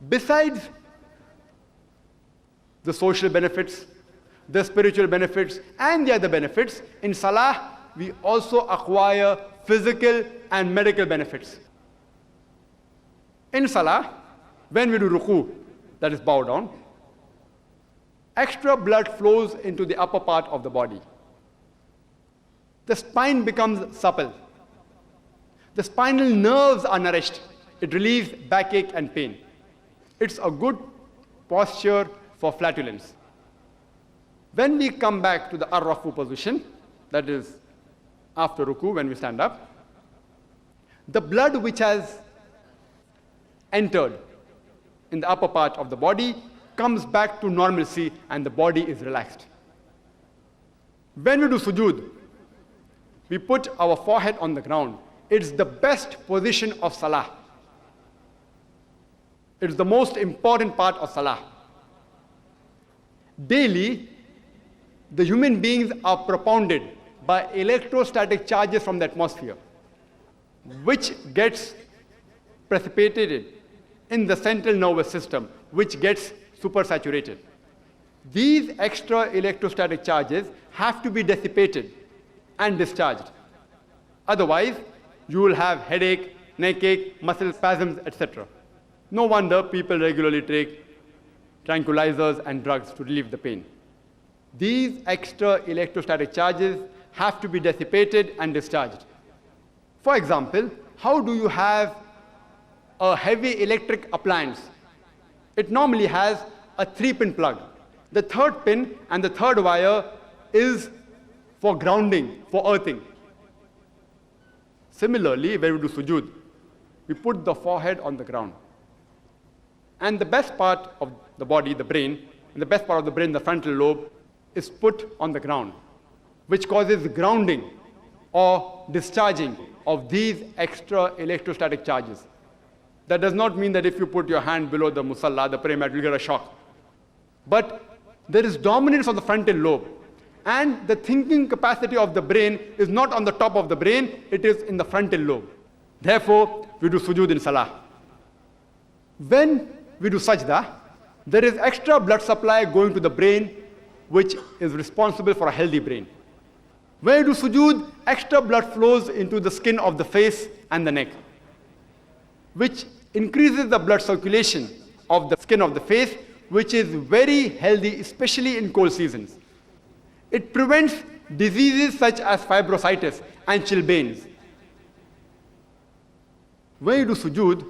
Besides the social benefits, the spiritual benefits, and the other benefits, in Salah, we also acquire physical and medical benefits. In Salah, when we do ruku, that is bow down, extra blood flows into the upper part of the body. The spine becomes supple. The spinal nerves are nourished. It relieves backache and pain. It's a good posture for flatulence. When we come back to the ar-rafu position, that is after ruku, when we stand up, the blood which has entered in the upper part of the body comes back to normalcy and the body is relaxed. When we do sujood, we put our forehead on the ground. It's the best position of Salah. It's the most important part of Salah. Daily, the human beings are propounded by electrostatic charges from the atmosphere, which gets precipitated in the central nervous system, which gets supersaturated. These extra electrostatic charges have to be dissipated and discharged. Otherwise, you will have headache, neck ache, muscle spasms, etc. No wonder people regularly take tranquilizers and drugs to relieve the pain. These extra electrostatic charges have to be dissipated and discharged. For example, how do you have a heavy electric appliance? It normally has a 3-pin plug. The third pin and the third wire is for grounding, for earthing. Similarly, when we do sujood, we put the forehead on the ground. And the best part of the body, the brain, and the best part of the brain, the frontal lobe, is put on the ground, which causes grounding or discharging of these extra electrostatic charges. That does not mean that if you put your hand below the musalla, the prayer mat, you'll get a shock. But there is dominance of the frontal lobe, and the thinking capacity of the brain is not on the top of the brain, it is in the frontal lobe. Therefore, we do sujood in Salah. When we do sajda, there is extra blood supply going to the brain, which is responsible for a healthy brain. When you do sujood, extra blood flows into the skin of the face and the neck, which increases the blood circulation of the skin of the face, which is very healthy, especially in cold seasons. It prevents diseases such as fibrositis and chilblains. When you do sujood,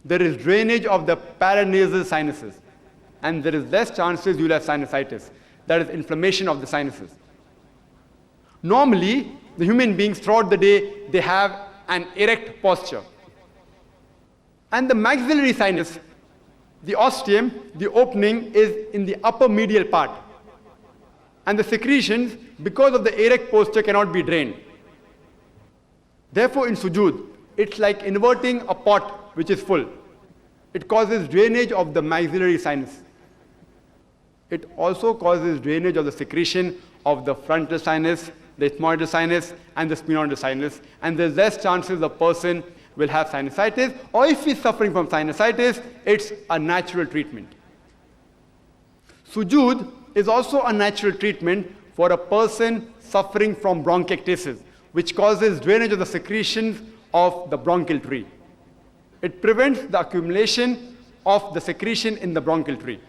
there is drainage of the paranasal sinuses, and there is less chances you'll have sinusitis, that is inflammation of the sinuses. Normally, the human beings throughout the day, they have an erect posture. And the maxillary sinus, the ostium, the opening is in the upper medial part. And the secretions, because of the erect posture, cannot be drained. Therefore, in sujood, it's like inverting a pot which is full. It causes drainage of the maxillary sinus. It also causes drainage of the secretion of the frontal sinus, the ethmoidal sinus, and the sphenoidal sinus. And there's less chances the person will have sinusitis, or if he's suffering from sinusitis, it's a natural treatment. Sujood is also a natural treatment for a person suffering from bronchiectasis, which causes drainage of the secretions of the bronchial tree. It prevents the accumulation of the secretion in the bronchial tree.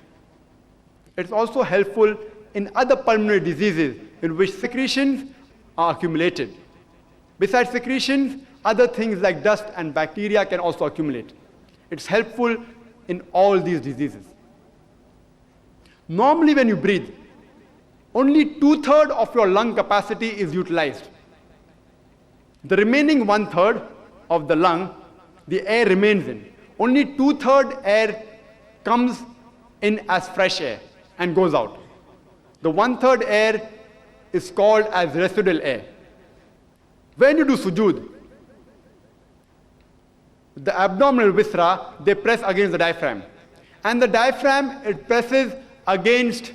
It's also helpful in other pulmonary diseases in which secretions are accumulated. Besides secretions, other things like dust and bacteria can also accumulate. It's helpful in all these diseases. Normally when you breathe, only 2/3 of your lung capacity is utilized. The remaining 1/3 of the lung, the air remains in. Only 2/3 air comes in as fresh air and goes out. The 1/3 air is called as residual air. When you do sujood, the abdominal viscera, they press against the diaphragm. And the diaphragm, it presses against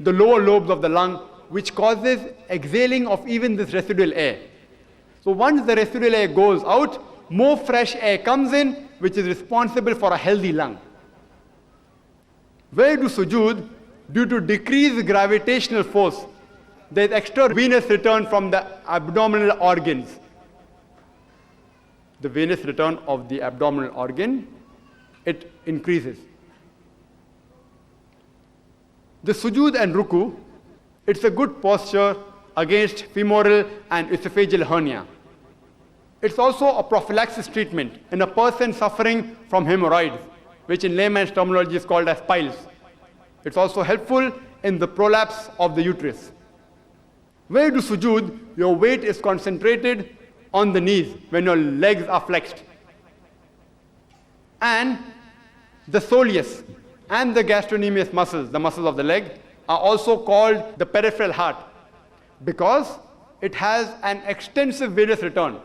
the lower lobes of the lung, which causes exhaling of even this residual air. So once the residual air goes out, more fresh air comes in, which is responsible for a healthy lung. Where do sujood? Due to decreased gravitational force, there is extra venous return from the abdominal organs. The venous return of the abdominal organ, it increases. The sujood and ruku, it's a good posture against femoral and esophageal hernia. It's also a prophylaxis treatment in a person suffering from hemorrhoids, which in layman's terminology is called as piles. It's also helpful in the prolapse of the uterus. Where do sujood? Your weight is concentrated on the knees when your legs are flexed. And the soleus and the gastrocnemius muscles, the muscles of the leg, are also called the peripheral heart because it has an extensive venous return,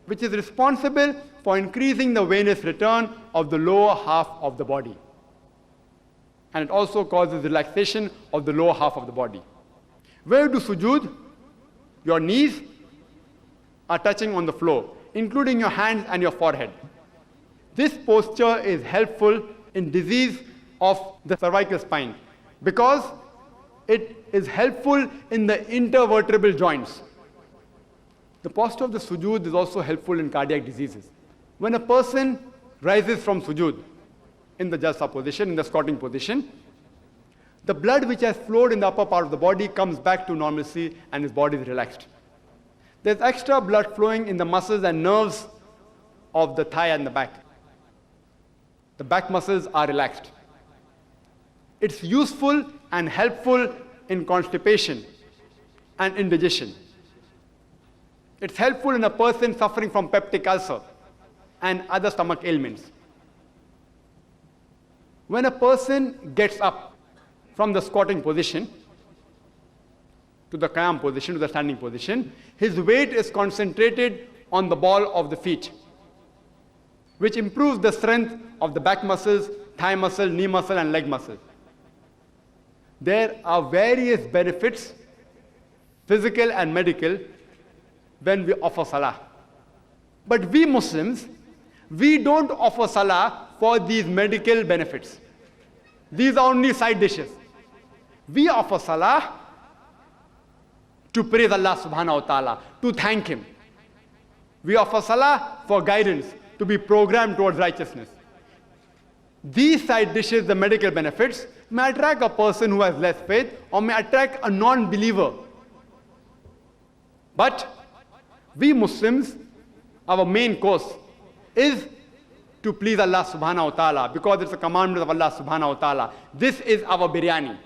which is responsible for increasing the venous return of the lower half of the body. And it also causes relaxation of the lower half of the body. Where do sujood? Your knees are touching on the floor, including your hands and your forehead. This posture is helpful in disease of the cervical spine because it is helpful in the intervertebral joints. The posture of the sujood is also helpful in cardiac diseases. When a person rises from sujood in the jalsa position, in the squatting position, the blood which has flowed in the upper part of the body comes back to normalcy and his body is relaxed. There's extra blood flowing in the muscles and nerves of the thigh and the back. The back muscles are relaxed. It's useful and helpful in constipation and indigestion. It's helpful in a person suffering from peptic ulcer and other stomach ailments. When a person gets up from the squatting position to the qiyam position, to the standing position, his weight is concentrated on the ball of the feet, which improves the strength of the back muscles, thigh muscle, knee muscle, and leg muscle. There are various benefits, physical and medical, when we offer salah. But we Muslims, we don't offer salah for these medical benefits. These are only side dishes. We offer salah to praise Allah subhanahu wa ta'ala, to thank Him. We offer salah for guidance, to be programmed towards righteousness. These side dishes, the medical benefits, may attract a person who has less faith or may attract a non-believer. But we Muslims, our main course is to please Allah subhanahu wa ta'ala because it's a commandment of Allah subhanahu wa ta'ala. This is our biryani.